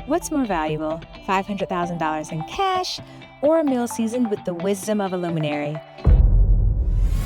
What's more valuable, $500,000 in cash or a meal seasoned with the wisdom of a luminary?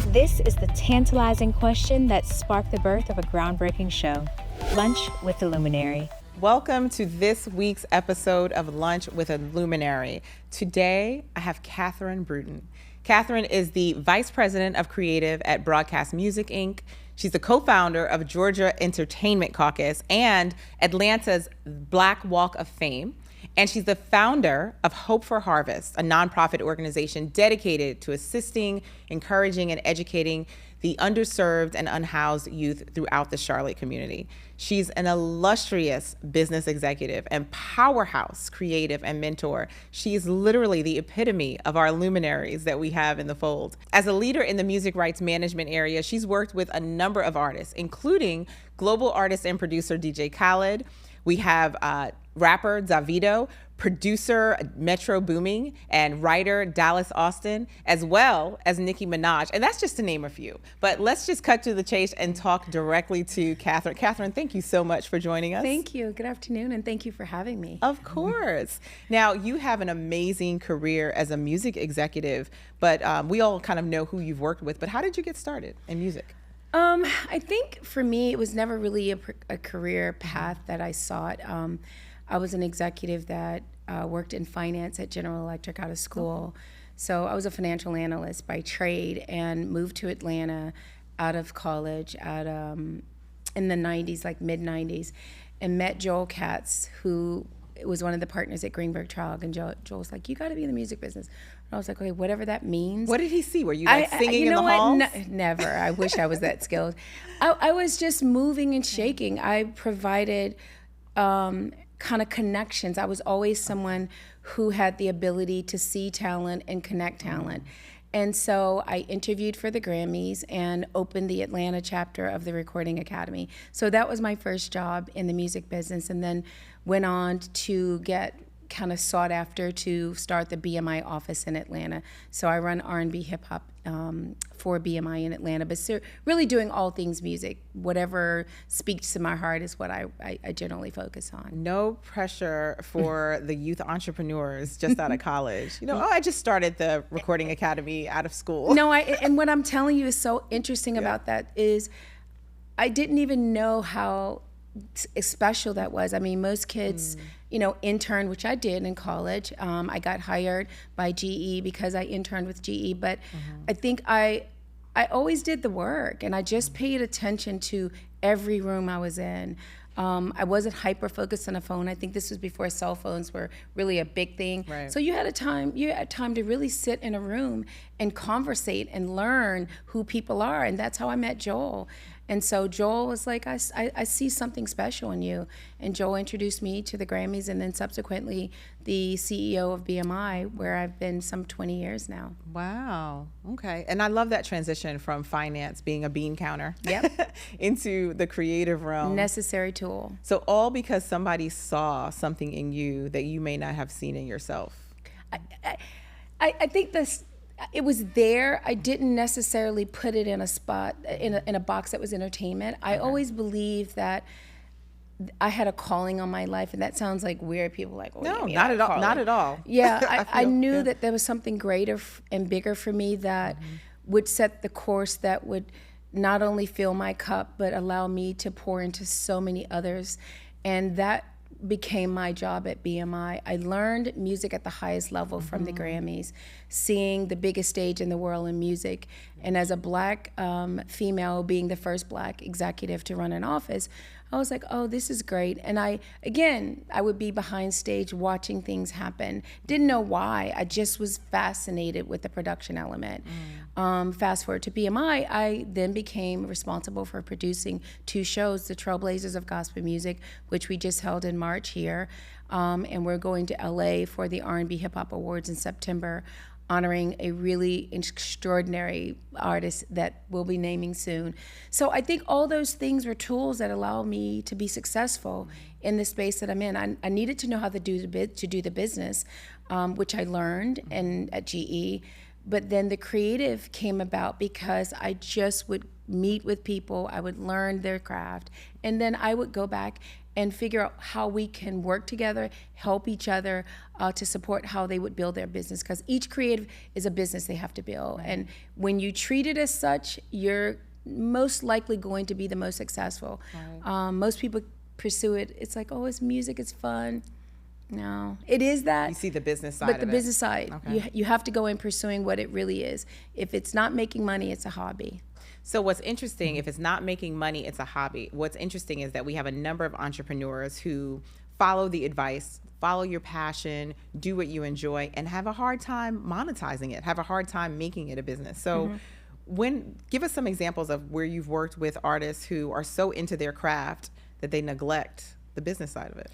This is the tantalizing question that sparked the birth of a groundbreaking show, Lunch with the Luminary. Welcome to this week's episode of Lunch with a Luminary. Today, I have Catherine Brewton. Catherine is the Vice President of Creative at Broadcast Music, Inc. She's the co-founder of Georgia Entertainment Caucus and Atlanta's Black Walk of Fame. And she's the founder of Hope for Harvest, a nonprofit organization dedicated to assisting, encouraging, and educating the underserved and unhoused youth throughout the Charlotte community. She's an illustrious business executive and powerhouse creative and mentor. She's literally the epitome of our luminaries that we have in the fold. As a leader in the music rights management area, she's worked with a number of artists, including global artist and producer DJ Khaled. We have rapper Davido, producer Metro Booming, and writer Dallas Austin, as well as Nicki Minaj. And that's just to name a few. But let's just cut to the chase and talk directly to Catherine. Catherine, thank you so much for joining us. Thank you. Good afternoon, and thank you for having me. Of course. Now, you have an amazing career as a music executive, but we all kind of know who you've worked with. But how did you get started in music? I think for me, it was never really a career path that I sought. I was an executive that worked in finance at General Electric out of school. Okay. So I was a financial analyst by trade and moved to Atlanta out of college in the 90s, like mid-90s, and met Joel Katz, who was one of the partners at Greenberg Trog. And Joel was like, you got to be in the music business. And I was like, okay, whatever that means. What did he see? Were you singing in the halls? Never. I wish I was that skilled. I was just moving and shaking. I provided kind of connections. I was always someone who had the ability to see talent and connect talent. And so I interviewed for the Grammys and opened the Atlanta chapter of the Recording Academy. So that was my first job in the music business, and then went on to get kind of sought after to start the BMI office in Atlanta. So I run R&B hip hop for BMI in Atlanta, but really doing all things music. Whatever speaks to my heart is what I generally focus on. No pressure for the youth entrepreneurs just out of college. I just started the Recording Academy out of school. No, and what I'm telling you is so interesting about that is I didn't even know how special that was. I mean, most kids, intern, which I did in college. I got hired by GE because I interned with GE, but I think I always did the work, and I just paid attention to every room I was in. I wasn't hyper-focused on a phone. I think this was before cell phones were really a big thing. Right. So you had time to really sit in a room and conversate and learn who people are, and that's how I met Joel. And so Joel was like, I see something special in you. And Joel introduced me to the Grammys, and then subsequently the CEO of BMI, where I've been some 20 years now. Wow. Okay. And I love that transition from finance, being a bean counter, into the creative realm. Necessary tool. So all because somebody saw something in you that you may not have seen in yourself. I think it was there. I didn't necessarily put it in a spot, in a box that was entertainment. I always believed that I had a calling on my life, and that sounds like weird. People are like, oh, no, not at all. Not at all. Yeah, I knew that there was something greater and bigger for me that would set the course that would not only fill my cup, but allow me to pour into so many others. And that became my job at BMI. I learned music at the highest level from the Grammys, seeing the biggest stage in the world in music. And as a Black female, being the first Black executive to run an office, I was like, oh, this is great. And I would be behind stage watching things happen. Didn't know why. I just was fascinated with the production element. Fast forward to BMI, I then became responsible for producing 2 shows, The Trailblazers of Gospel Music, which we just held in March here. And we're going to LA for the R&B Hip Hop Awards in September, honoring a really extraordinary artist that we'll be naming soon. So I think all those things were tools that allow me to be successful in the space that I'm in. I needed to know how to do the business, which I learned at GE. But then the creative came about because I just would meet with people, I would learn their craft, and then I would go back and figure out how we can work together, help each other to support how they would build their business. Because each creative is a business they have to build. And when you treat it as such, you're most likely going to be the most successful. Most people pursue it. It's like, oh, it's music, it's fun. No, it is that. You see the business side but the of it. business side, you have to go in pursuing what it really is. If it's not making money, it's a hobby. So what's interesting, if it's not making money, it's a hobby. What's interesting is that we have a number of entrepreneurs who follow the advice, follow your passion, do what you enjoy, and have a hard time monetizing it, have a hard time making it a business. So give us some examples of where you've worked with artists who are so into their craft that they neglect the business side of it.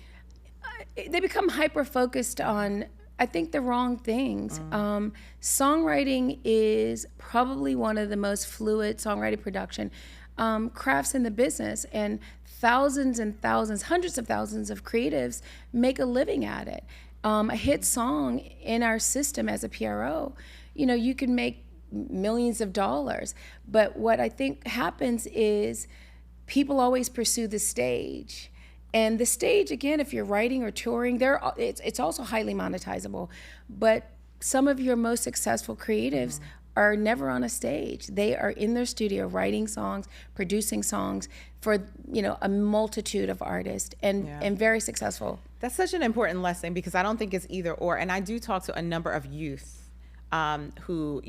They become hyper-focused on, I think, the wrong things. Songwriting is probably one of the most fluid songwriting production crafts in the business, and thousands and thousands, hundreds of thousands of creatives make a living at it. A hit song in our system as a PRO, you can make millions of dollars. But what I think happens is people always pursue the stage. And the stage, again, if you're writing or touring, it's also highly monetizable. But some of your most successful creatives are never on a stage. They are in their studio writing songs, producing songs for a multitude of artists, and very successful. That's such an important lesson, because I don't think it's either or. And I do talk to a number of youth who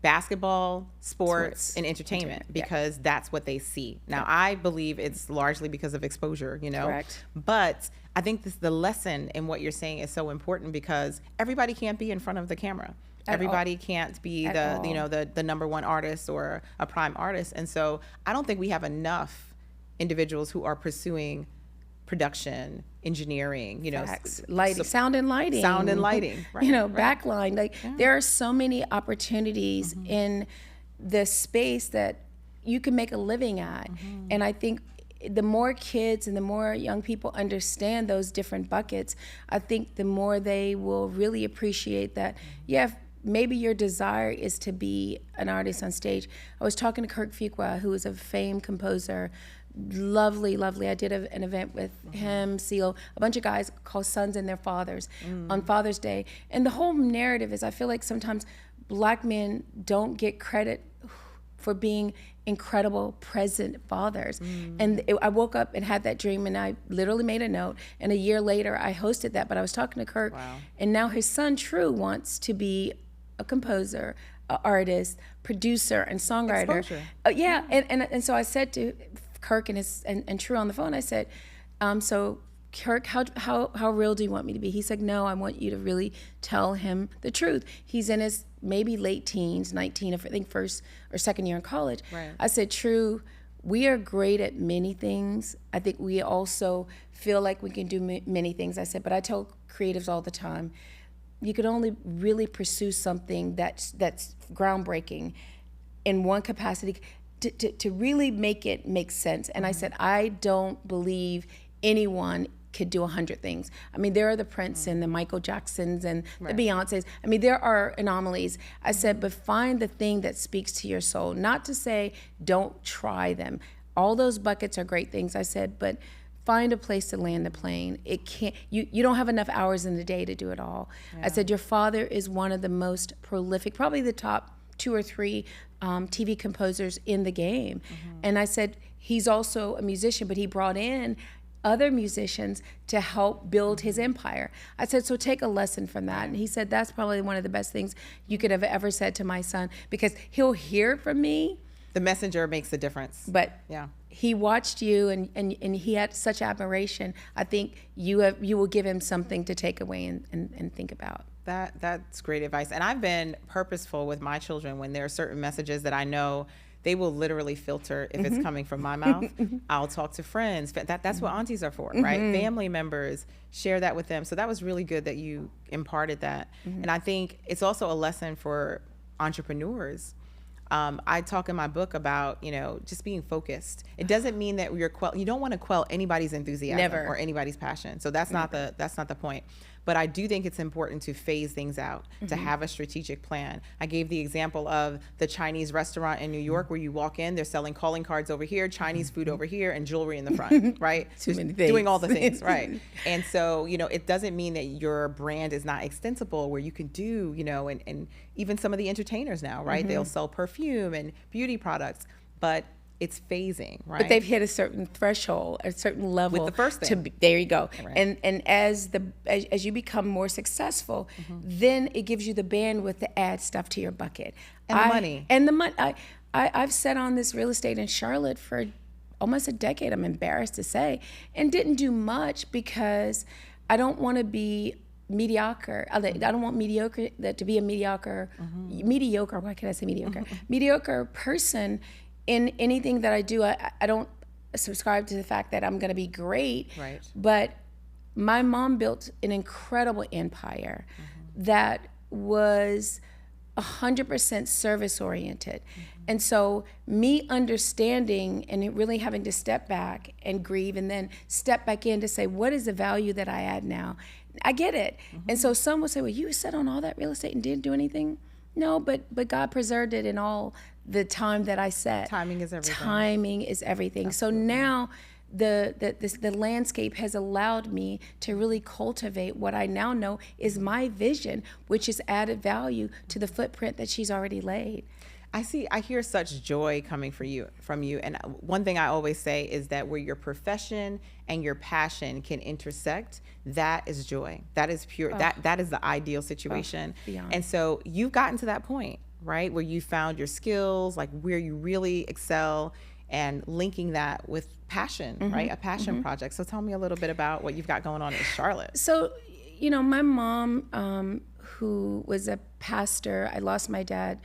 basketball, sports, and entertainment, because that's what they see. Now, I believe it's largely because of exposure, Correct. But I think the lesson in what you're saying is so important, because everybody can't be in front of the camera. Everybody can't be the number one artist or a prime artist. And so I don't think we have enough individuals who are pursuing production, engineering, lighting, sound and lighting, right, backline. There are so many opportunities in the space that you can make a living at. And I think the more kids and the more young people understand those different buckets, I think the more they will really appreciate that, maybe your desire is to be an artist on stage. I was talking to Kirk Fuqua, who is a famed composer, lovely. I did an event with him, Seal, a bunch of guys called Sons and Their Fathers on Father's Day. And the whole narrative is, I feel like sometimes Black men don't get credit for being incredible present fathers. And I woke up and had that dream, and I literally made a note, and a year later I hosted that. But I was talking to Kirk, and now his son True wants to be a composer, an artist, producer, and songwriter. And so I said to Kirk and True on the phone, I said, so Kirk, how real do you want me to be? He said, no, I want you to really tell him the truth. He's in his maybe late teens, 19, I think first or second year in college. Right. I said, True, we are great at many things. I think we also feel like we can do many things. I said, but I tell creatives all the time, you could only really pursue something that's groundbreaking in one capacity to really make it make sense. And I said, I don't believe anyone could do 100 things. I mean, there are the Prince and the Michael Jacksons and the Beyoncés. I mean, there are anomalies. I said, but find the thing that speaks to your soul. Not to say don't try them. All those buckets are great things. I said, but find a place to land the plane. It can't. You don't have enough hours in the day to do it all. I said, your father is one of the most prolific, probably the top 2 or 3 TV composers in the game. And I said, he's also a musician, but he brought in other musicians to help build his empire. I said, so take a lesson from that. And he said, that's probably one of the best things you could have ever said to my son, because he'll hear it from me. The messenger makes a difference. But he watched you and he had such admiration. I think you will give him something to take away and think about. That's great advice. And I've been purposeful with my children when there are certain messages that I know they will literally filter if it's coming from my mouth. I'll talk to friends. That's what aunties are for, right? Family members, share that with them. So that was really good that you imparted that. And I think it's also a lesson for entrepreneurs. I talk in my book about, just being focused. It doesn't mean that you don't want to quell anybody's enthusiasm or anybody's passion. So that's not the point. but I do think it's important to phase things out, to have a strategic plan. I gave the example of the Chinese restaurant in New York where you walk in, they're selling calling cards over here, Chinese food over here, and jewelry in the front, right? Too many things. Doing all the things, right? And so, it doesn't mean that your brand is not extensible, where you can do, and even some of the entertainers now, right? They'll sell perfume and beauty products, but it's phasing, right? But they've hit a certain threshold, a certain level. With the first thing. There you go. Right. And as you become more successful, then it gives you the bandwidth to add stuff to your bucket. And the money. And the money. I've sat on this real estate in Charlotte for almost a decade, I'm embarrassed to say, and didn't do much because I don't want to be mediocre. I don't want mediocre to be a mediocre, why can't I say mediocre? Mediocre person in anything that I do. I don't subscribe to the fact that I'm going to be great, right? But my mom built an incredible empire that was 100% service oriented. And so me understanding and really having to step back and grieve and then step back in to say, what is the value that I add now? I get it. And so some would say, well, you sat on all that real estate and didn't do anything. No, but God preserved it in all the time that I set. Timing is everything. Timing is everything. Absolutely. So now the landscape has allowed me to really cultivate what I now know is my vision, which is added value to the footprint that she's already laid. I hear such joy coming from you. And one thing I always say is that where your profession and your passion can intersect, that is joy. That is pure. That is the ideal situation. And so you've gotten to that point, right? Where you found your skills, like where you really excel, and linking that with passion, right? A passion project. So tell me a little bit about what you've got going on in Charlotte. So, my mom, who was a pastor, I lost my dad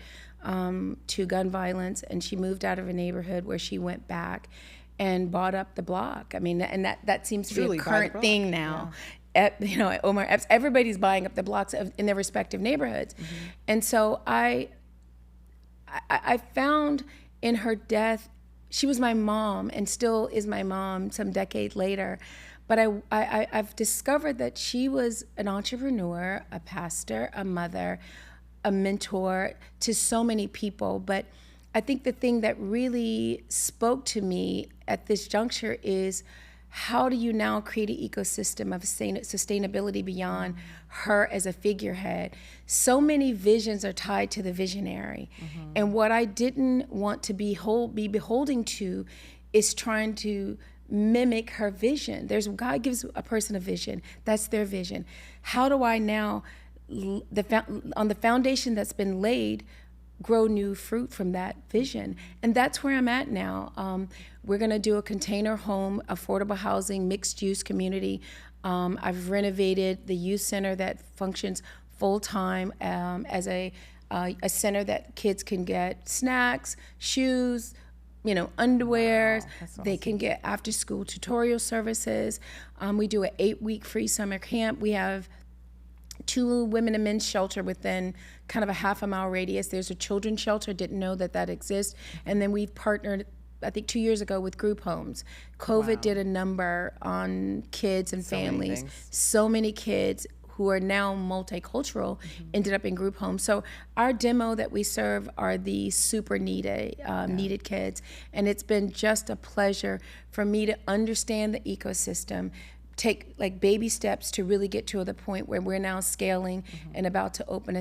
to gun violence, and she moved out of a neighborhood where she went back and bought up the block. I mean, and that seems to be a current thing now. Yeah. Omar Epps, everybody's buying up the blocks in their respective neighborhoods. And so I found in her death, she was my mom and still is my mom some decade later. But I've discovered that she was an entrepreneur, a pastor, a mother, a mentor to so many people. But I think the thing that really spoke to me at this juncture is, how do you now create an ecosystem of sustainability beyond her as a figurehead? So many visions are tied to the visionary. And what I didn't want to be beholding to is trying to mimic her vision. God gives a person a vision. That's their vision. How do I now, on the foundation that's been laid, grow new fruit from that vision? And that's where I'm at now. We're going to do a container home, affordable housing, mixed use community. I've renovated the youth center that functions full time as a center that kids can get snacks, shoes, underwear. Wow, that's awesome. They can get after school tutorial services. We do an 8-week free summer camp. We have 2 women and men's shelter within kind of a half-a-mile radius. There's a children's shelter, didn't know that exists. And then we've partnered, I think 2 years ago, with group homes. COVID did a number on kids and families. So many kids who are now multicultural ended up in group homes. So our demo that we serve are the super needed kids. And it's been just a pleasure for me to understand the ecosystem, take like baby steps to really get to the point where we're now scaling and about to open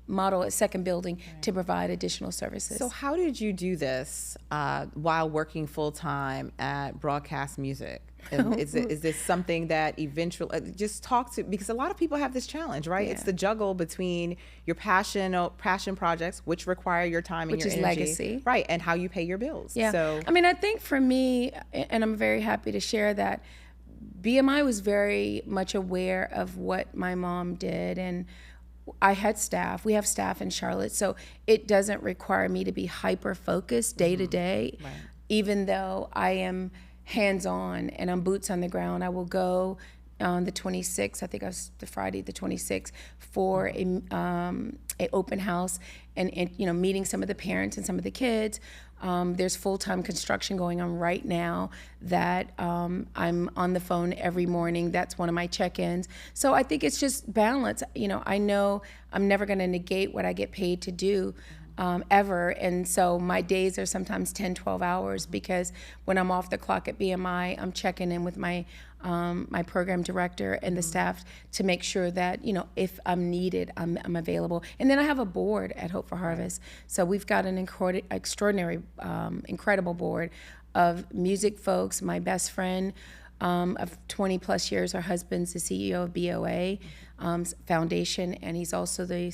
remodel a second building to provide additional services. So how did you do this while working full-time at Broadcast Music? Is this something that eventually, just talk to, because a lot of people have this challenge, right? Yeah. It's the juggle between your passion projects, which require your time and which your is energy. Legacy. Right, and how you pay your bills. Yeah. So, I mean, I think for me, and I'm very happy to share that, BMI was very much aware of what my mom did, and I had staff. We have staff in Charlotte, so it doesn't require me to be hyper-focused day to day, even though I am hands-on and I'm boots on the ground. I will go on the 26th, I think it was the Friday the 26th, for a open house and meeting some of the parents and some of the kids. There's full-time construction going on right now that I'm on the phone every morning. That's one of my check-ins. So I think it's just balance. I know I'm never going to negate what I get paid to do ever. And so my days are sometimes 10, 12 hours because when I'm off the clock at BMI, I'm checking in with my program director and the staff to make sure that, if I'm needed, I'm available. And then I have a board at Hope for Harvest. So we've got an extraordinary, incredible board of music folks. My best friend of 20 plus years, her husband's the CEO of BOA Foundation, and he's also the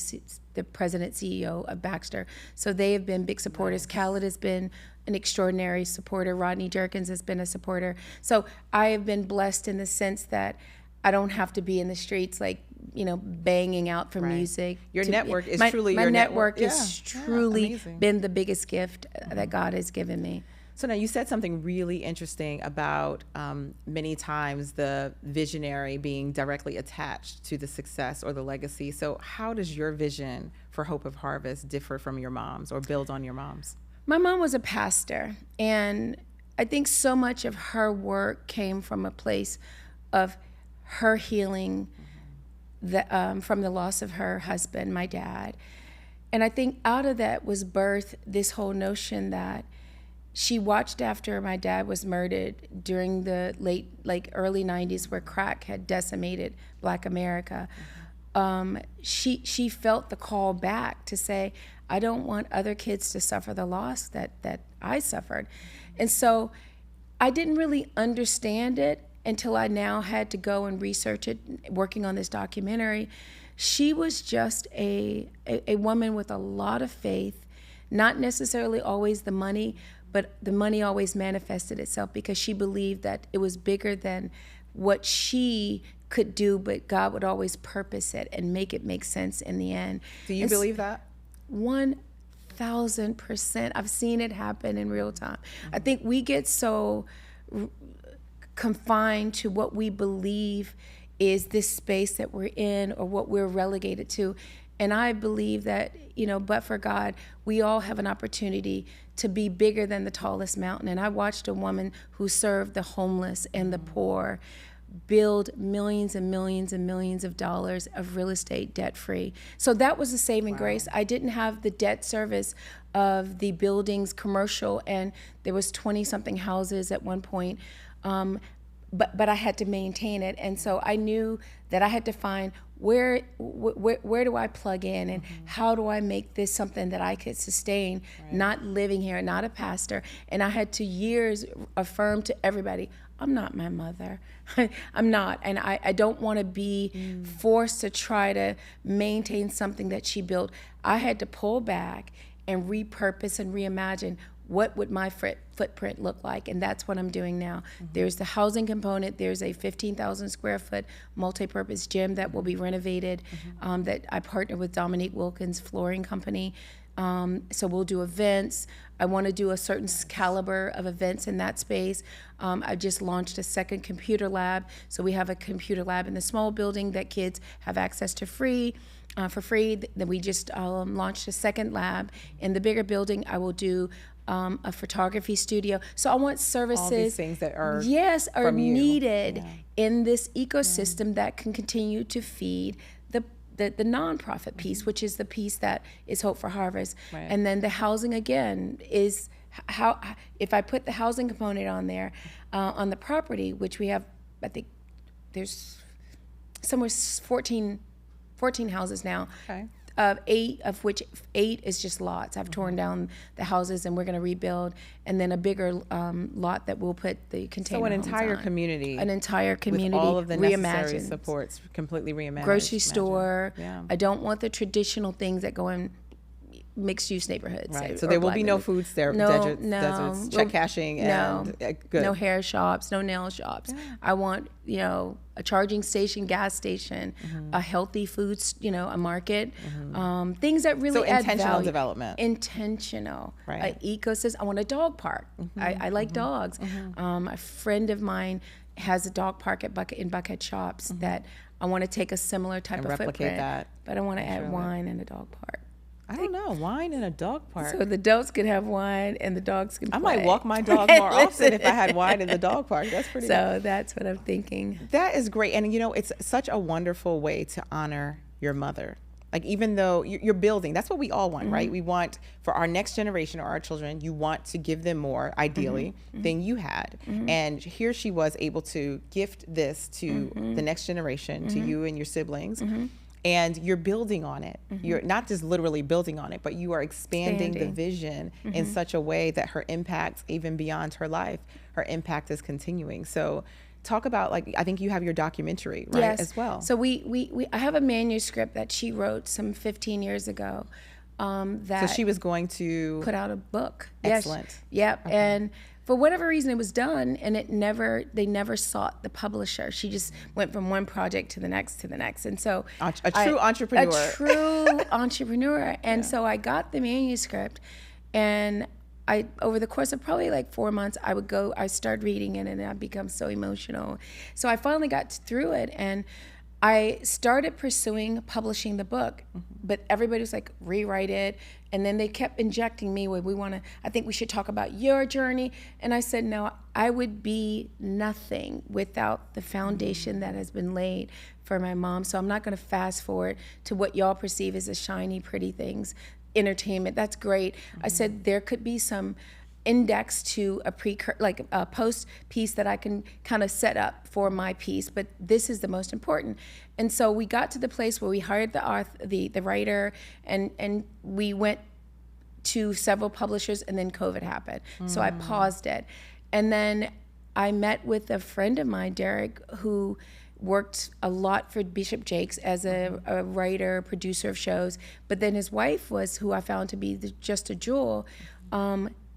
president CEO of Baxter. So they have been big supporters. Khaled has been an extraordinary supporter. Rodney Jerkins has been a supporter. So I have been blessed in the sense that I don't have to be in the streets banging out for music. Your network is truly my your network has truly amazing. been the biggest gift that God has given me. So now you said something really interesting about many times the visionary being directly attached to the success or the legacy. So how does your vision for Hope of Harvest differ from your mom's or build on your mom's? My mom was a pastor, and I think so much of her work came from a place of her healing from the loss of her husband, my dad. And I think out of that was birthed this whole notion that she watched after my dad was murdered during the early 90s where crack had decimated Black America. She felt the call back to say, I don't want other kids to suffer the loss that I suffered. And so I didn't really understand it until I now had to go and research it, working on this documentary. She was just a woman with a lot of faith, not necessarily always the money, but the money always manifested itself because she believed that it was bigger than what she could do, but God would always purpose it and make it make sense in the end. Do you believe that? 1,000%. I've seen it happen in real time. Mm-hmm. I think we get so confined to what we believe is this space that we're in or what we're relegated to. And I believe that, but for God, we all have an opportunity to be bigger than the tallest mountain. And I watched a woman who served the homeless and the poor build millions and millions and millions of dollars of real estate debt-free. So that was a saving grace. I didn't have the debt service of the buildings commercial, and there was 20-something houses at one point. But I had to maintain it, and so I knew that I had to find where do I plug in, and how do I make this something that I could sustain, not living here, not a pastor. And I had to years affirm to everybody, I'm not my mother. I'm not, and I don't want to be forced to try to maintain something that she built. I had to pull back and repurpose and reimagine what would my footprint look like, and that's what I'm doing now. There's the housing component. There's a 15,000 square foot multi-purpose gym that will be renovated that I partner with Dominique Wilkins Flooring Company. So we'll do events. I want to do a certain caliber of events in that space. I just launched a second computer lab. So we have a computer lab in the small building that kids have access to for free. Then we just launched a second lab. In the bigger building, I will do a photography studio. So I want services. All these things that are are needed in this ecosystem that can continue to feed the nonprofit piece, which is the piece that is Hope for Harvest. And then the housing, again, is how, if I put the housing component on there, on the property, which we have, I think there's somewhere 14 houses now. Okay. 8 of which 8 is just lots. I've torn down the houses and we're going to rebuild, and then a bigger lot that we'll put the container homes on. So an entire community with all of the necessary reimagined. Supports, completely reimagined. Grocery store. Yeah. I don't want the traditional things that go in mixed-use neighborhoods. Right. So there will be no food deserts, check cashing, and good. No hair shops, no nail shops. Yeah. I want, a charging station, gas station, a healthy foods, a market, things that really add intentional value. Development. Intentional. Ecosystem. I want a dog park. I like dogs. A friend of mine has a dog park in Buckhead Shops that I want to take a similar type And of replicate footprint, that but I want to add Charlotte. wine in a dog park. I don't know, wine in a dog park. So the adults can have wine and the dogs can I play. might walk my dog more often if I had wine in the dog park. That's pretty So that's what I'm thinking. That is great. And you know, it's such a wonderful way to honor your mother. Like, even though you're building, that's what we all want, right? We want for our next generation or our children, you want to give them more, ideally, than you had. And here she was able to gift this to the next generation, to you and your siblings. And you're building on it. You're not just literally building on it, but you are expanding the vision in such a way that her impact, even beyond her life, her impact is continuing. So talk about, like, I think you have your documentary, right, Yes. as well. So I have a manuscript that she wrote some 15 years ago. That So she was going to put out a book. Excellent. Yes. Yep. Okay. And for whatever reason, it was done, and they never sought the publisher. She just went from one project to the next and so a true entrepreneur. A true entrepreneur. And so I got the manuscript, and over the course of probably like 4 months, I started reading it, and I'd become so emotional. So I finally got through it, and I started pursuing publishing the book, but everybody was like, rewrite it. And then they kept injecting me with, I think we should talk about your journey. And I said, no, I would be nothing without the foundation that has been laid for my mom. So I'm not going to fast forward to what y'all perceive as the shiny, pretty things, entertainment. That's great. I said there could be some index to a post piece that I can kind of set up for my piece, but this is the most important. And so we got to the place where we hired the writer, and we went to several publishers, and then COVID happened. So I paused it. And then I met with a friend of mine, Derek, who worked a lot for Bishop Jakes as a writer, producer of shows, but then his wife who I found to be just a jewel,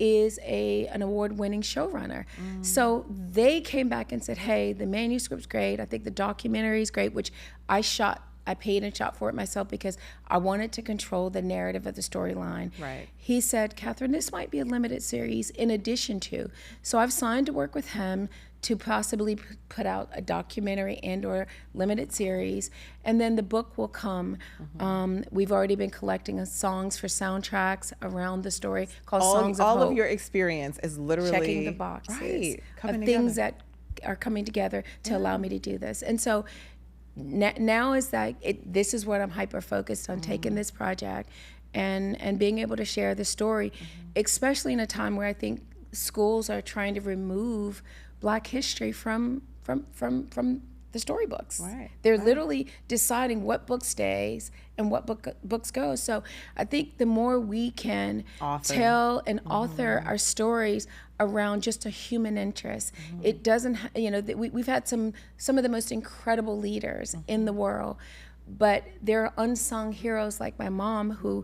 is an award-winning showrunner. So they came back and said, hey, the manuscript's great. I think the documentary is great, which I paid and shot for it myself because I wanted to control the narrative of the storyline. Right. He said, Catherine, this might be a limited series in addition to. So I've signed to work with him to possibly put out a documentary and or limited series, and then the book will come. We've already been collecting songs for soundtracks around the story called Songs of Hope. All of your experience is literally checking the boxes right, of things that are coming together to allow me to do this. And so now is that this is what I'm hyper focused on, taking this project and being able to share the story, especially in a time where I think schools are trying to remove Black history from the storybooks. Right. They're literally deciding what book stays and what books go. So I think the more we can tell and author our stories around just a human interest, it doesn't. We've had some of the most incredible leaders in the world, but there are unsung heroes like my mom who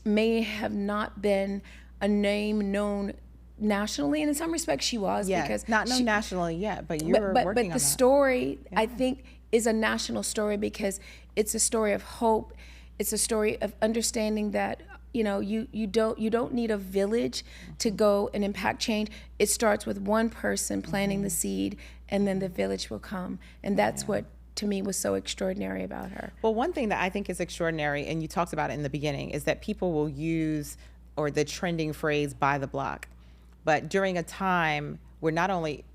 may have not been a name known nationally, and in some respects she was, because not known nationally yet, but you're working on that. But the story, I think, is a national story because it's a story of hope. It's a story of understanding that you don't need a village to go and impact change. It starts with one person planting the seed, and then the village will come. And that's what, to me, was so extraordinary about her. Well, one thing that I think is extraordinary, and you talked about it in the beginning, is that people will use the trending phrase "buy the block." But during a time where not only,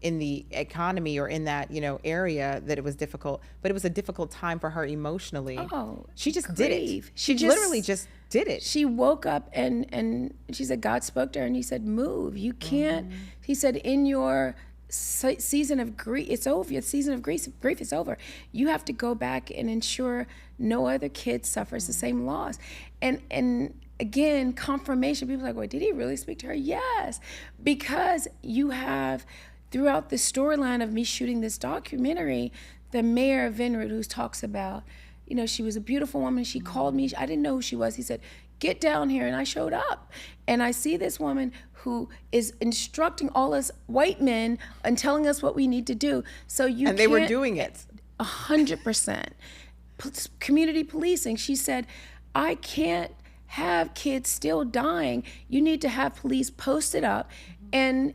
in the economy or in that, area that it was difficult, but it was a difficult time for her emotionally. Oh, she just did it. She literally just did it. She woke up and she said God spoke to her and he said, move. You can't, he said, in your season of grief, it's over. Your season of grief is over. You have to go back and ensure no other kid suffers the same loss. And again, confirmation. People are like, well, did he really speak to her? Yes, because you have, throughout the storyline of me shooting this documentary, the mayor of Vineyard who talks about, she was a beautiful woman. She called me. I didn't know who she was. He said, get down here. And I showed up. And I see this woman who is instructing all us white men and telling us what we need to do. So and they were doing it. 100%. Community policing. She said, I can't have kids still dying. You need to have police posted up and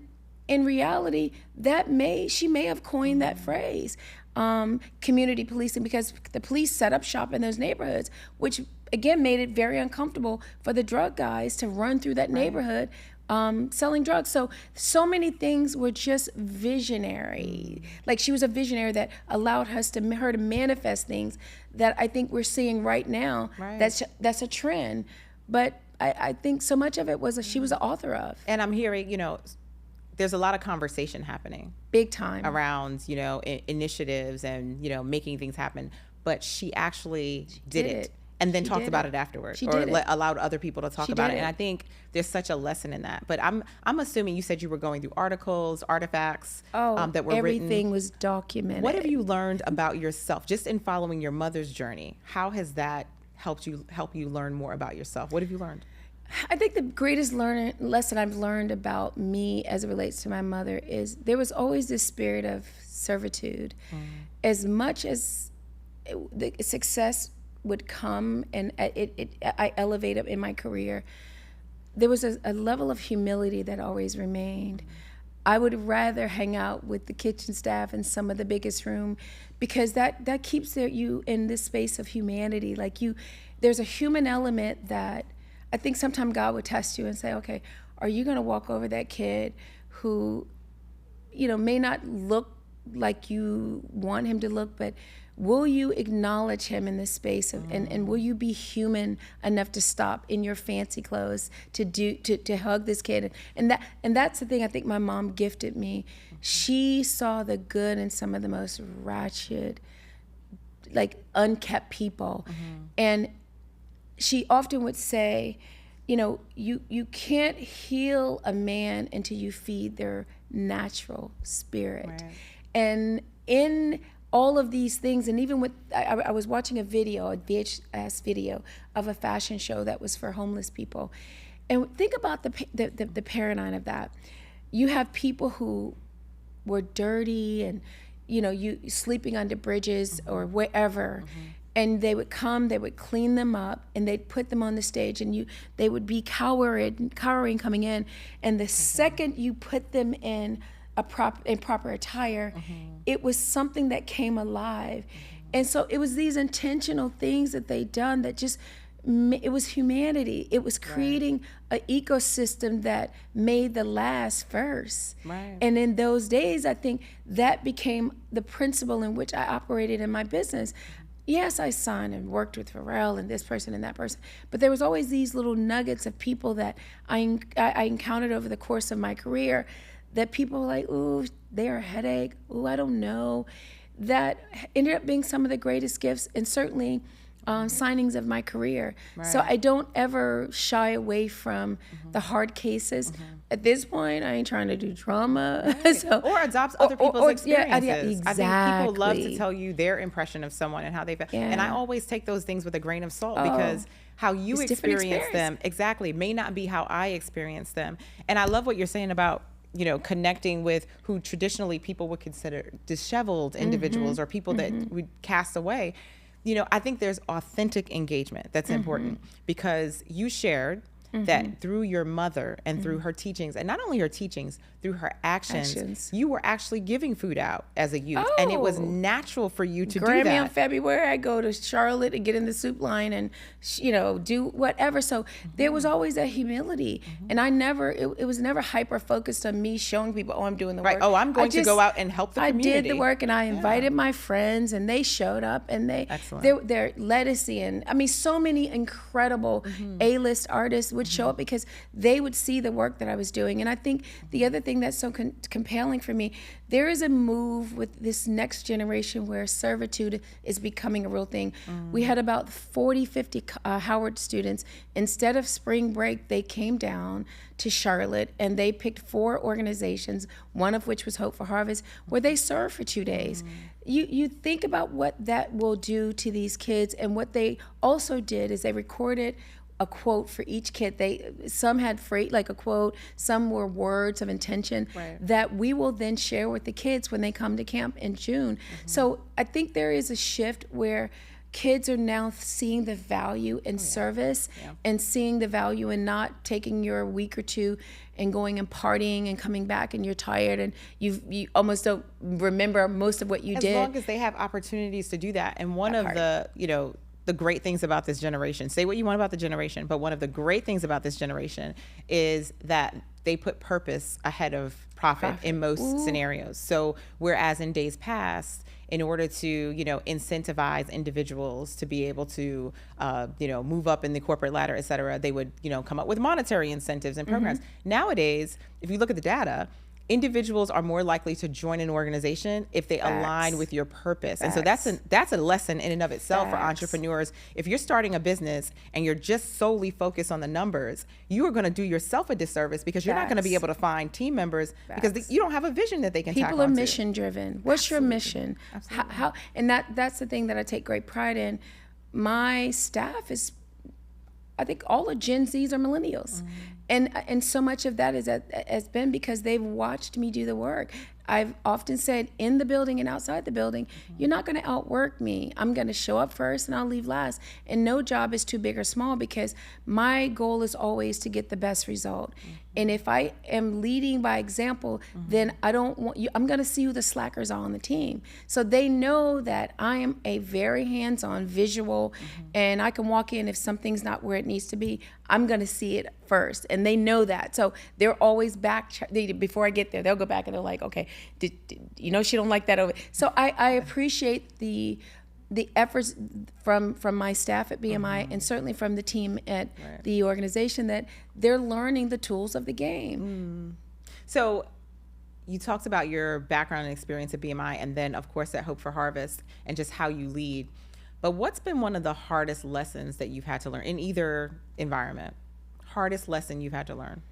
in reality, she may have coined that phrase, community policing, because the police set up shop in those neighborhoods, which again made it very uncomfortable for the drug guys to run through that neighborhood selling drugs. So many things were just visionary. Like, she was a visionary that allowed her to manifest things that I think we're seeing right now. Right. That's a trend. But I think so much of it was she was the author of. And I'm hearing, there's a lot of conversation happening. Big time. Around, initiatives and, making things happen. But she actually did it. And then talked about it afterwards, allowed other people to talk about it. And I think there's such a lesson in that. But I'm assuming you said you were going through articles, artifacts that were written. Everything was documented. What have you learned about yourself just in following your mother's journey? How has that help you learn more about yourself? What have you learned? I think the greatest lesson I've learned about me as it relates to my mother is there was always this spirit of servitude. As much as the success would come and I elevated in my career, there was a level of humility that always remained. I would rather hang out with the kitchen staff in some of the biggest room, because that keeps you in this space of humanity. Like, there's a human element that I think sometimes God would test you and say, okay, are you gonna walk over that kid who, may not look like you want him to look, but will you acknowledge him in this space and will you be human enough to stop in your fancy clothes to hug this kid? And that's the thing I think my mom gifted me. She saw the good in some of the most ratchet, like, unkept people. And she often would say, you can't heal a man until you feed their natural spirit. Right. And in all of these things, and even with, I was watching a VHS video of a fashion show that was for homeless people. And think about the paradigm of that. You have people who were dirty and, you sleeping under bridges or wherever. And they would come, they would clean them up, and they'd put them on the stage, and they would be cowering coming in. And the second you put them in proper attire, it was something that came alive. And so it was these intentional things that they done that just, it was humanity. It was creating an ecosystem that made the last first. Right. And in those days, I think that became the principle in which I operated in my business. Yes, I signed and worked with Pharrell and this person and that person, but there was always these little nuggets of people that I encountered over the course of my career that people were like, ooh, they're a headache, ooh, I don't know. That ended up being some of the greatest gifts and certainly signings of my career. Right. So I don't ever shy away from the hard cases. At this point, I ain't trying to do drama. Right. or adopt other people's experiences. Yeah, exactly. I think people love to tell you their impression of someone and how they feel. Yeah. And I always take those things with a grain of salt because how you experience them may not be how I experience them. And I love what you're saying about connecting with who traditionally people would consider disheveled individuals or people that would cast away. I think there's authentic engagement that's important because you shared that through your mother and through her teachings, and not only her teachings, through her actions, you were actually giving food out as a youth. And it was natural for you to do that. Grammy on February, I go to Charlotte and get in the soup line and, do whatever. So there was always that humility. And it was never hyper focused on me showing people, I'm doing the work. Right. Oh, I'm going to go out and help the community. I did the work and I invited my friends and they showed up and they're lettucey and so many incredible A-list artists would show up because they would see the work that I was doing. And I think the other thing that's so compelling for me, there is a move with this next generation where servitude is becoming a real thing. We had about 50 Howard students. Instead of spring break, they came down to Charlotte and they picked 4 organizations, one of which was Hope for Harvest, where they served for 2 days. You think about what that will do to these kids, and what they also did is they recorded a quote for each kid. Some had like a quote, some were words of intention that we will then share with the kids when they come to camp in June. So I think there is a shift where kids are now seeing the value in service and seeing the value in not taking your week or two and going and partying and coming back and you're tired and you almost don't remember most of what you did. As long as they have opportunities to do that. And one of the, the great things about this generation, say what you want about the generation, but one of the great things about this generation is that they put purpose ahead of profit in most scenarios. So whereas in days past, in order to, incentivize individuals to be able to, move up in the corporate ladder, et cetera, they would, come up with monetary incentives and programs. Nowadays, if you look at the data, individuals are more likely to join an organization if they align with your purpose. And so that's a lesson in and of itself for entrepreneurs. If you're starting a business and you're just solely focused on the numbers, you are going to do yourself a disservice because you're not going to be able to find team members because you don't have a vision that they can People are mission driven. What's your mission? How and that's the thing that I take great pride in. My staff is, I think all of Gen Zs are millennials. And so much of that has been because they've watched me do the work. I've often said in the building and outside the building, you're not going to outwork me. I'm going to show up first and I'll leave last. And no job is too big or small because my goal is always to get the best result. And if I am leading by example, then I don't want you, I'm going to see who the slackers are on the team. So they know that I am a very hands-on visual and I can walk in if something's not where it needs to be, I'm going to see it first. And they know that. So they're always back, before I get there, they'll go back and they're like, okay, she don't like that over. So I appreciate the efforts from my staff at BMI and certainly from the team at the organization that they're learning the tools of the game. So you talked about your background and experience at BMI and then of course at Hope for Harvest and just how you lead. But what's been one of the hardest lessons that you've had to learn in either environment? Hardest lesson you've had to learn?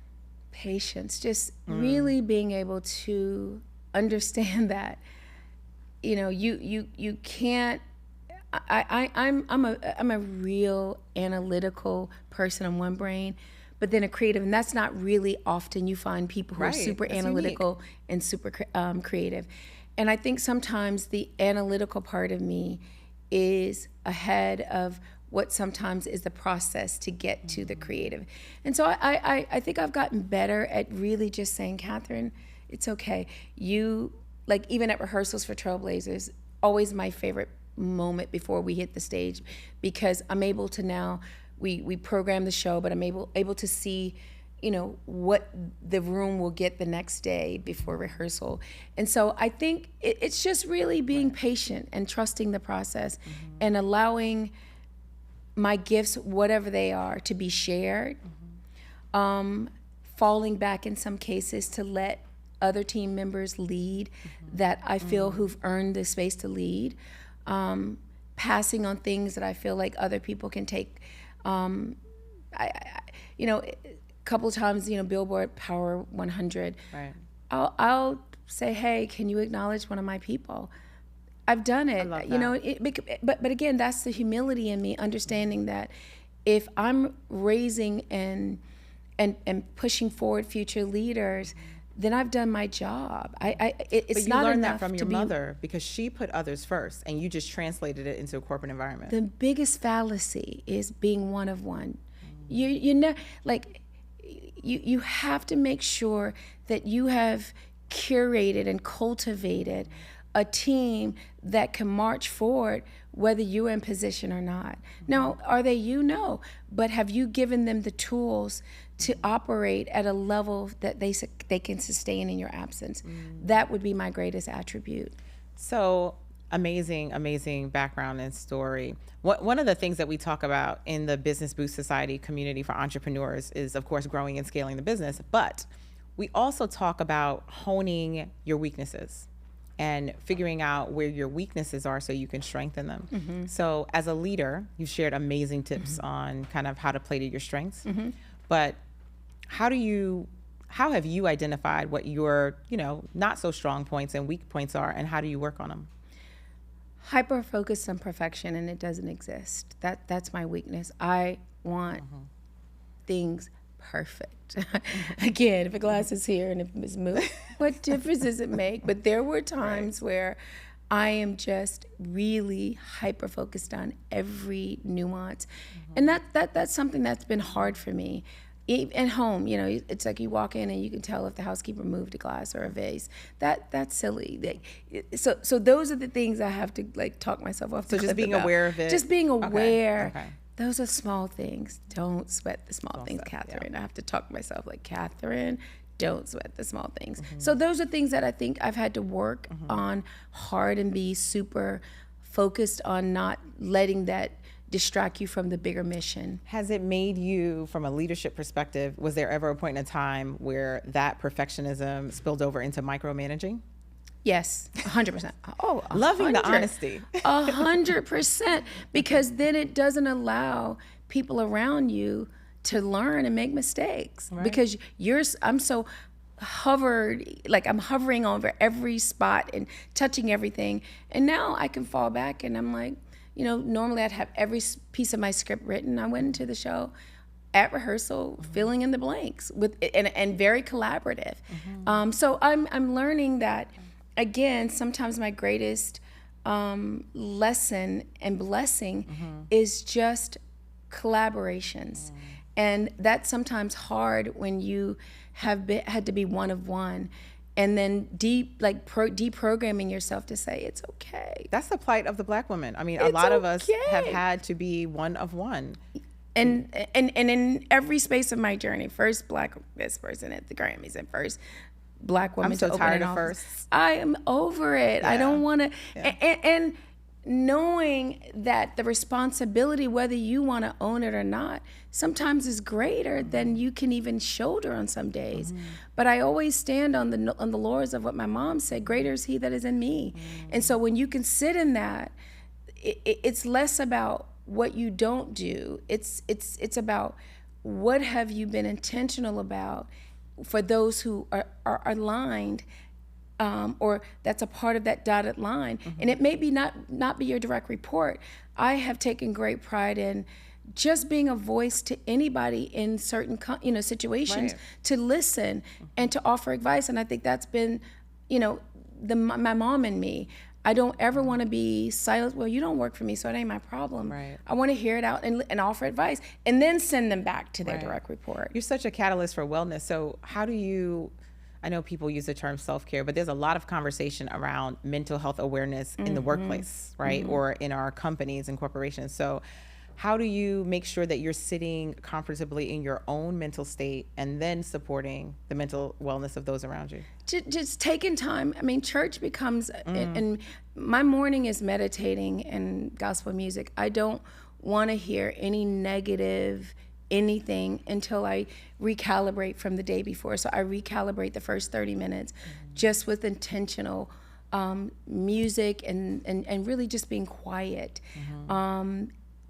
Patience, just really being able to understand that, you can't. I'm a real analytical person on one brain, but then a creative, and that's not really often you find people who are super analytical and super creative. And I think sometimes the analytical part of me is ahead of what sometimes is the process to get to the creative. And so I think I've gotten better at really just saying, Catherine, it's okay. You, like even at rehearsals for Trailblazers, always my favorite moment before we hit the stage because I'm able to now, we program the show, but I'm able to see, what the room will get the next day before rehearsal. And so I think it's just really being patient and trusting the process and allowing my gifts, whatever they are, to be shared, falling back in some cases to let other team members lead that I feel who've earned the space to lead, passing on things that I feel like other people can take. A couple of times, Billboard Power 100, I'll say, hey, can you acknowledge one of my people? I've done it, but again, that's the humility in me, understanding that if I'm raising and pushing forward future leaders, then I've done my job. It's but you not learned enough that from to your be, mother because she put others first, and you just translated it into a corporate environment. The biggest fallacy is being one of one. You know, like you have to make sure that you have curated and cultivated a team that can march forward whether you're in position or not. Now, are they No. But have you given them the tools to operate at a level that they can sustain in your absence? That would be my greatest attribute. So amazing background and story. One of the things that we talk about in the Business Boost Society community for entrepreneurs is, of course, growing and scaling the business, but we also talk about honing your weaknesses and figuring out where your weaknesses are so you can strengthen them. So as a leader, you've shared amazing tips on kind of how to play to your strengths, but how have you identified what your, not so strong points and weak points are, and how do you work on them? Hyper-focused on perfection, and it doesn't exist. That's my weakness. I want things perfect. Again, if a glass is here and if it's moved, what difference does it make? But there were times where I am just really hyper focused on every nuance. And that's something that's been hard for me. At home, it's like you walk in and you can tell if the housekeeper moved a glass or a vase. That's silly. So those are the things I have to like talk myself off. So just being aware of it. Just being aware. Okay. Those are small things. Don't sweat the small things, Catherine. Yeah. I have to talk to myself like, Catherine, don't sweat the small things. So those are things that I think I've had to work on hard and be super focused on not letting that distract you from the bigger mission. Has it made you, from a leadership perspective, was there ever a point in time where that perfectionism spilled over into micromanaging? Yes, 100%. Oh, 100. Loving the honesty. 100%, because then it doesn't allow people around you to learn and make mistakes. Right. Because I'm so I'm hovering over every spot and touching everything. And now I can fall back and I'm like, normally I'd have every piece of my script written. I went into the show at rehearsal, filling in the blanks and very collaborative. So I'm learning that, again, sometimes my greatest lesson and blessing is just collaborations. And that's sometimes hard when you had to be one of one. And then deprogramming yourself to say it's okay. That's the plight of the Black woman. I mean, a lot of us have had to be one of one. And in every space of my journey, first Black Best Person at the Grammys and first Black woman to open an office. I'm so tired of firsts. I am over it. Yeah. I don't want to. Yeah. And knowing that the responsibility, whether you want to own it or not, sometimes is greater than you can even shoulder on some days. But I always stand on the laurels of what my mom said, greater is he that is in me. And so when you can sit in that, it's less about what you don't do. It's about what have you been intentional about for those who are aligned, or that's a part of that dotted line. And it may be not be your direct report. I have taken great pride in just being a voice to anybody in certain situations, to listen and to offer advice. And I think that's been my mom and me. I don't ever want to be silent. Well, you don't work for me, so it ain't my problem. Right. I want to hear it out and offer advice and then send them back to their direct report. You're such a catalyst for wellness. So how do you, I know people use the term self-care, but there's a lot of conversation around mental health awareness in the workplace, right? Or in our companies and corporations. So how do you make sure that you're sitting comfortably in your own mental state and then supporting the mental wellness of those around you? Just taking time. I mean, church becomes, and my morning is meditating and gospel music. I don't want to hear any negative anything until I recalibrate from the day before. So I recalibrate the first 30 minutes just with intentional music and really just being quiet.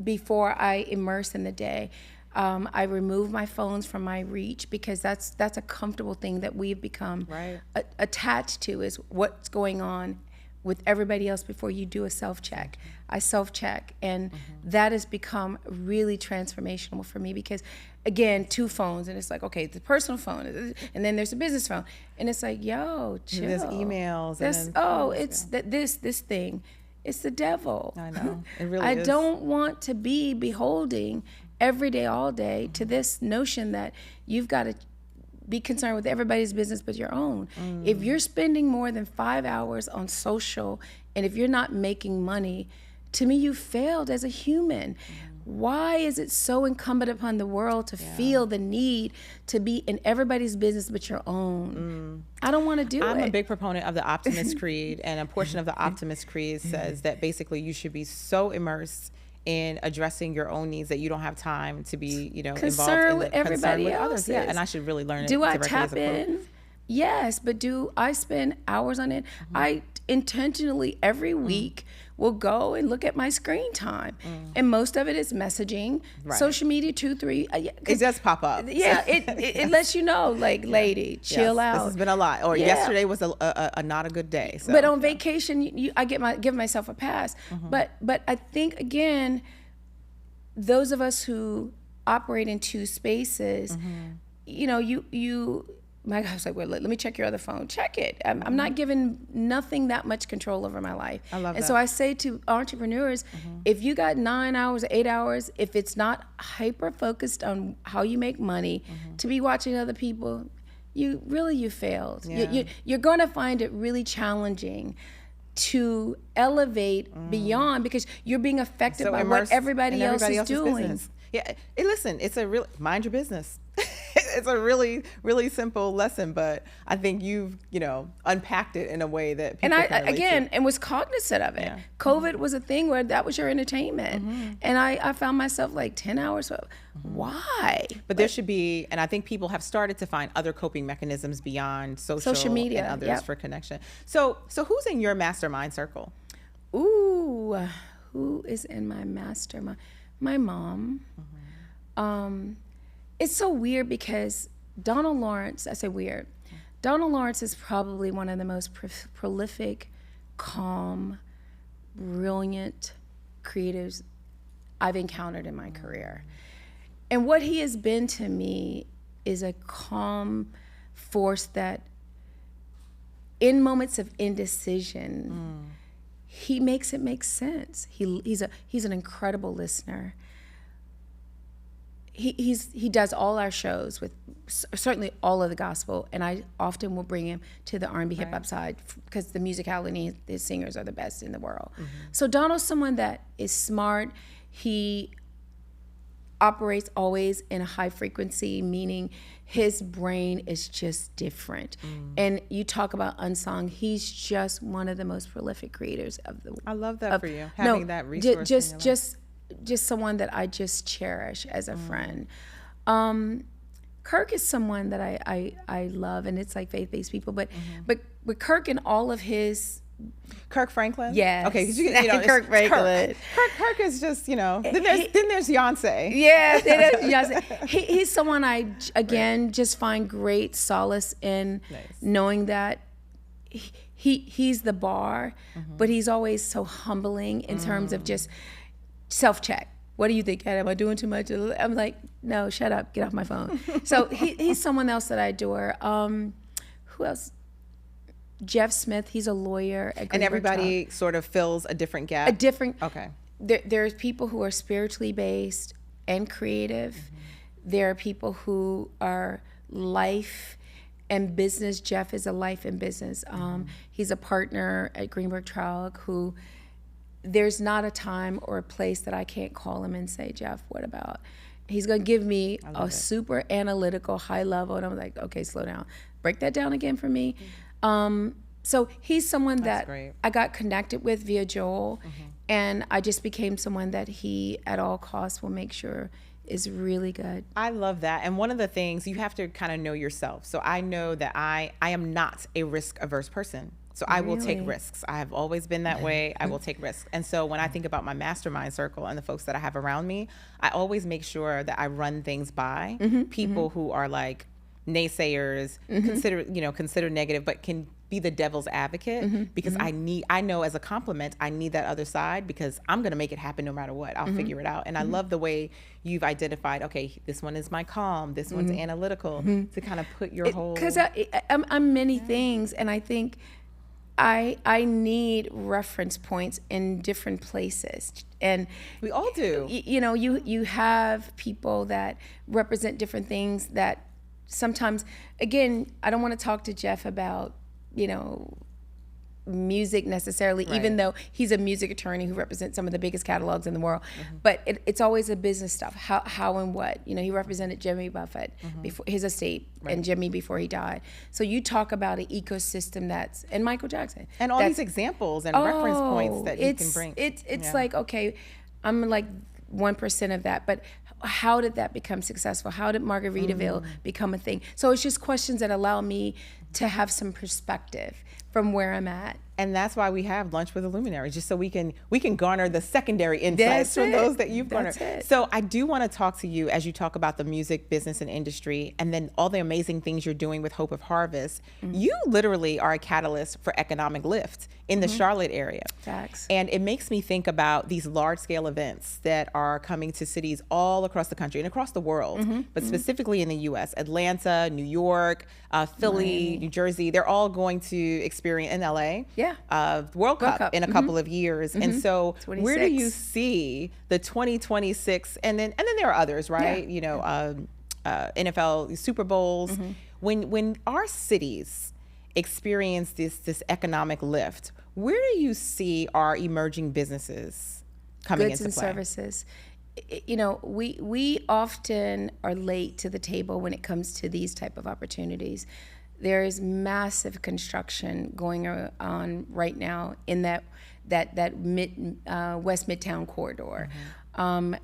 Before I immerse in the day, I remove my phones from my reach, because that's a comfortable thing that we've become attached to, is what's going on with everybody else before you do a self-check. I self-check, and that has become really transformational for me, because again, 2 phones, and it's like, okay, the personal phone, and then there's a business phone, and it's like, yo, chill. There's emails. This thing. It's the devil. I know. It really I is. don't want to be beholding every day, all day to this notion that you've got to be concerned with everybody's business but your own. If you're spending more than 5 hours on social, and if you're not making money, to me, you failed as a human. Why is it so incumbent upon the world to feel the need to be in everybody's business but your own? I don't want to do it. I'm a big proponent of the Optimist Creed, and a portion of the Optimist Creed says that basically you should be so immersed in addressing your own needs that you don't have time to be, concerned involved with in everybody else. Others. Yeah, and I should really learn it. Do I directly tap as a quote. in? Yes, but do I spend hours on it? I intentionally every week will go and look at my screen time, and most of it is messaging, social media, 2, 3. It does pop up. Yeah, it lets you know, like, lady, chill out. This has been a lot, or yesterday was a not a good day. So. But on vacation, I give myself a pass. But I think, again, those of us who operate in 2 spaces, you my guy was like, well, let me check your other phone. Check it. I'm not giving nothing that much control over my life. I love and that. so I say to entrepreneurs, if you got 9 hours, 8 hours, if it's not hyper focused on how you make money, to be watching other people, you failed. Yeah. You're going to find it really challenging to elevate beyond, because you're being affected by what everybody else is else's doing. business. Yeah, listen, it's a real, mind your business. It's a really, really simple lesson, but I think you've, unpacked it in a way that people can relate to. And was cognizant of it. Yeah. COVID was a thing where that was your entertainment. And I found myself like 10 hours. Why? But there should be, and I think people have started to find other coping mechanisms beyond social media and others for connection. So who's in your mastermind circle? Ooh, who is in my mastermind? My mom. It's so weird because Donald Lawrence, I say weird, Donald Lawrence is probably one of the most prolific, calm, brilliant creatives I've encountered in my career. And what he has been to me is a calm force that in moments of indecision, he makes it make sense. He's an incredible listener. He does all our shows with certainly all of the gospel, and I often will bring him to the R&B hip hop side because the musicality, his singers are the best in the world. So Donald's someone that is smart. He operates always in a high frequency, meaning his brain is just different. And you talk about unsung, he's just one of the most prolific creators of the. I love that for you, having that resource in your life. Just someone that I just cherish as a friend. Kirk is someone that I love, and it's like faith-based people, but Kirk and all of his. Kirk Franklin? Yes. Okay, because Kirk Franklin. Kirk is just, then there's Beyonce. Yeah, Beyonce. He's someone I, again, just find great solace in knowing that he's the bar, but he's always so humbling in terms of just self-check. What do you think, Ed? Am I doing too much? I'm like, no, shut up, get off my phone. So he's someone else that I adore. Who else? Jeff Smith, he's a lawyer at Greenberg And everybody Trial. sort of fills a different gap. Okay. There's people who are spiritually based and creative. There are people who are life and business. Jeff is a life and business. He's a partner at Greenberg Trial who there's not a time or a place that I can't call him and say, Jeff, what about? He's going to give me a super analytical, high level, and I'm like, okay, slow down. Break that down again for me. So he's someone that I got connected with via Joel, and I just became someone that he, at all costs, will make sure is really good. I love that. And one of the things, you have to kind of know yourself. So I know that I am not a risk-averse person. So I will take risks. I have always been that way. I will take risks. And so when I think about my mastermind circle and the folks that I have around me, I always make sure that I run things by people who are like naysayers, consider negative, but can be the devil's advocate because I know as a compliment, I need that other side because I'm going to make it happen no matter what. I'll figure it out. And I love the way you've identified, okay, this one is my calm, this one's analytical, to kind of put your whole. Because I'm many things, and I think I need reference points in different places, and we all do. You have people that represent different things that sometimes, again, I don't want to talk to Jeff about music necessarily, even though he's a music attorney who represents some of the biggest catalogs in the world. But it's always a business stuff. How and what. He represented Jimmy Buffett before his estate and Jimmy before he died. So you talk about an ecosystem and Michael Jackson. And all these examples and reference points that you can bring. It's like, okay, I'm like 1% of that, but how did that become successful? How did Margaritaville become a thing? So it's just questions that allow me to have some perspective from where I'm at. And that's why we have Lunch with a Luminary, just so we can garner the secondary insights from those that you've garnered. So I do want to talk to you as you talk about the music business and industry, and then all the amazing things you're doing with Hope of Harvest. You literally are a catalyst for economic lift in the Charlotte area. Facts. And it makes me think about these large scale events that are coming to cities all across the country and across the world, but specifically in the US, Atlanta, New York, Philly, New Jersey, they're all going to experience in LA. World Cup in a couple of years. And so 26. Where do you see the 2026, and then there are others, right? You know, NFL Super Bowls. When our cities experience this economic lift, where do you see our emerging businesses coming Goods into and play? services. You know, we often are late to the table when it comes to these type of opportunities. There is massive construction going on right now in that West Midtown corridor.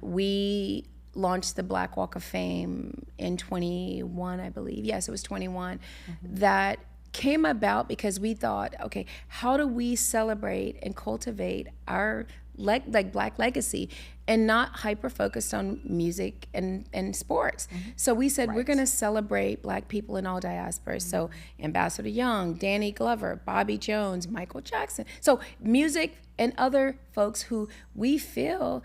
We launched the Black Walk of Fame in 21, I believe. Yes, it was 21. That came about because we thought, okay, how do we celebrate and cultivate our Black legacy and not hyper focused on music and sports? So we said, we're going to celebrate Black people in all diasporas. So Ambassador Young, Danny Glover, Bobby Jones, Michael Jackson. So music and other folks who we feel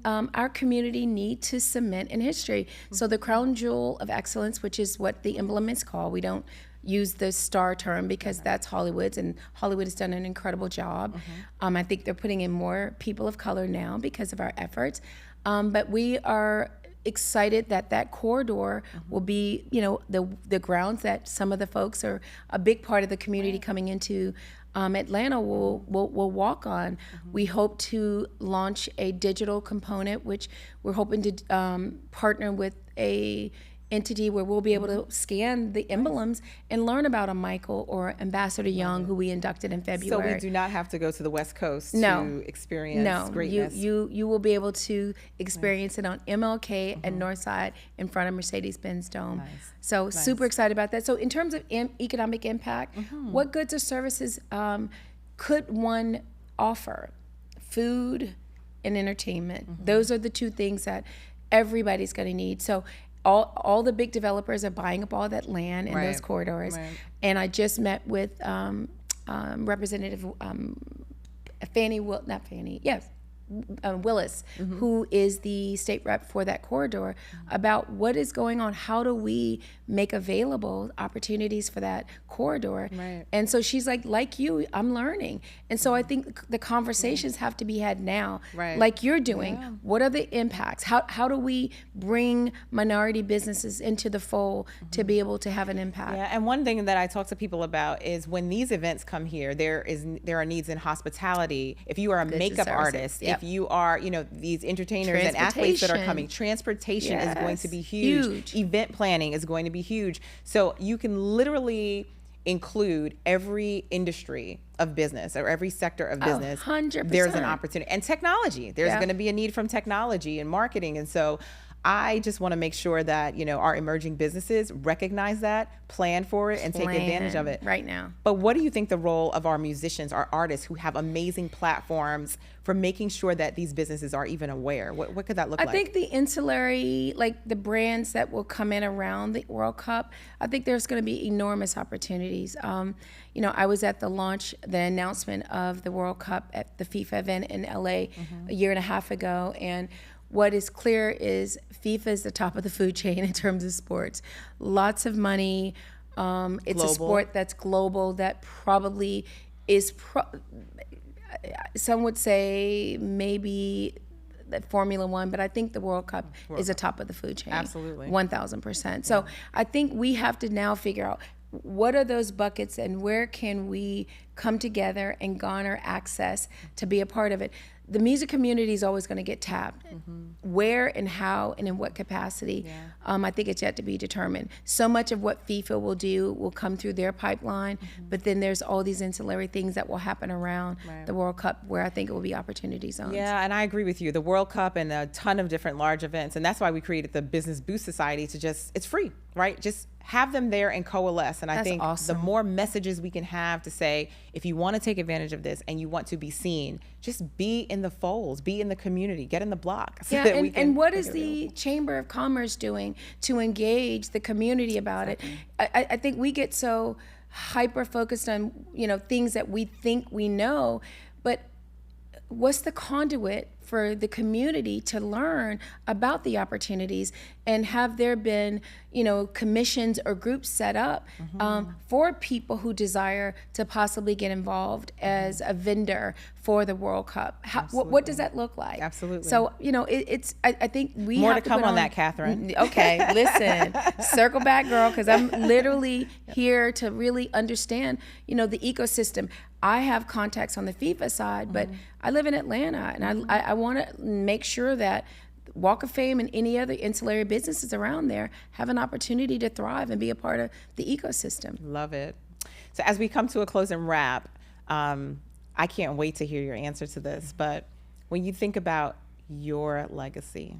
our community need to cement in history. So the crown jewel of excellence, which is what the emblem is called, we don't use the star term because that's Hollywood's, and Hollywood has done an incredible job. I think they're putting in more people of color now because of our efforts. But we are excited that corridor will be, you know, the grounds that some of the folks are a big part of the community coming into Atlanta will walk on. We hope to launch a digital component, which we're hoping to partner with a entity where we'll be able to scan the emblems and learn about a Michael or Ambassador Young, who we inducted in February. So we do not have to go to the West Coast to experience greatness. You will be able to experience it on MLK and Northside in front of Mercedes-Benz Dome. So super excited about that. So in terms of economic impact, what goods or services could one offer? Food and entertainment. Those are the two things that everybody's going to need. So all the big developers are buying up all that land in those corridors. And I just met with Representative Willis, who is the state rep for that corridor, about what is going on. How do we make available opportunities for that corridor? And so she's like you, I'm learning. And so I think the conversations have to be had now, like you're doing. What are the impacts? How do we bring minority businesses into the fold to be able to have an impact? And one thing that I talk to people about is when these events come here, there are needs in hospitality. If you are a makeup artist, if you are, you know, these entertainers and athletes that are coming, transportation is going to be huge. Event planning is going to be huge. So you can literally include every industry of business or every sector of business. 100%. There's an opportunity. And technology. There's going to be a need from technology and marketing. And so I just want to make sure that, you know, our emerging businesses recognize that, plan for it, and take advantage of it right now. But what do you think the role of our musicians, our artists who have amazing platforms for making sure that these businesses are even aware? What could that look like? I think the ancillary, like the brands that will come in around the World Cup, I think there's going to be enormous opportunities. You know, I was at the announcement of the World Cup at the FIFA event in LA a year and a half ago, and what is clear is FIFA is the top of the food chain in terms of sports. Lots of money. It's a sport that's global, that probably is, some would say maybe Formula One, but I think the World Cup is the top of the food chain. Absolutely. 1,000%. So I think we have to now figure out what are those buckets and where can we come together and garner access to be a part of it. the music community is always going to get tapped. Where and how and in what capacity, I think it's yet to be determined. So much of what FIFA will do will come through their pipeline, but then there's all these ancillary things that will happen around the World Cup where I think it will be opportunity zones. Yeah, and I agree with you. The World Cup and a ton of different large events, and that's why we created the Business Boost Society to it's free, right? Just have them there and coalesce. And I think the more messages we can have to say, if you want to take advantage of this and you want to be seen, just be in the folds, be in the community, get in the block. So and what is the Chamber of Commerce doing to engage the community about it? I think we get so hyper focused on, things that we think we know, but what's the conduit for the community to learn about the opportunities, and have there been, commissions or groups set up for people who desire to possibly get involved as a vendor for the World Cup? What does that look like? Absolutely. So, I think we more have to come put on that, Catherine. Okay, listen, circle back, girl, because I'm literally here to really understand, the ecosystem. I have contacts on the FIFA side, but I live in Atlanta, and I want to make sure that Walk of Fame and any other ancillary businesses around there have an opportunity to thrive and be a part of the ecosystem. Love it. So as we come to a close and wrap, I can't wait to hear your answer to this, but when you think about your legacy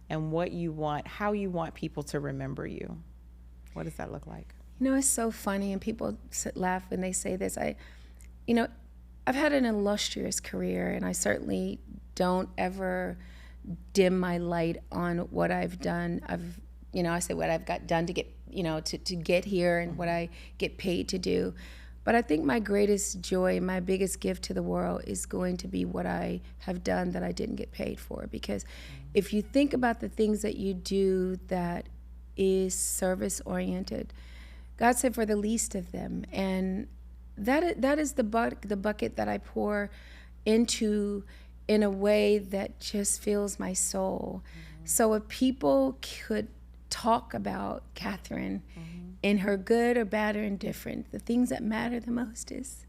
and what you want, how you want people to remember you, what does that look like? It's so funny, and people laugh when they say this. I've had an illustrious career, and I certainly don't ever dim my light on what I've done. I say what I've got done to get, to get here, and what I get paid to do. But I think my greatest joy, my biggest gift to the world is going to be what I have done that I didn't get paid for. Because if you think about the things that you do that is service-oriented, God said, for the least of them. And that is the bucket that I pour into in a way that just fills my soul. So if people could talk about Catherine in her good or bad or indifferent, the things that matter the most is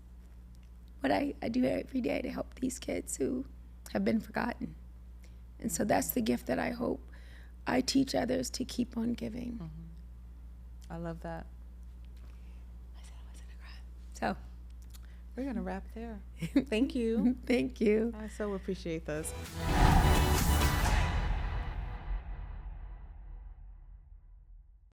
what I do every day to help these kids who have been forgotten. And so that's the gift that I hope I teach others to keep on giving. I love that. So we're going to wrap there. Thank you. Thank you. I so appreciate this.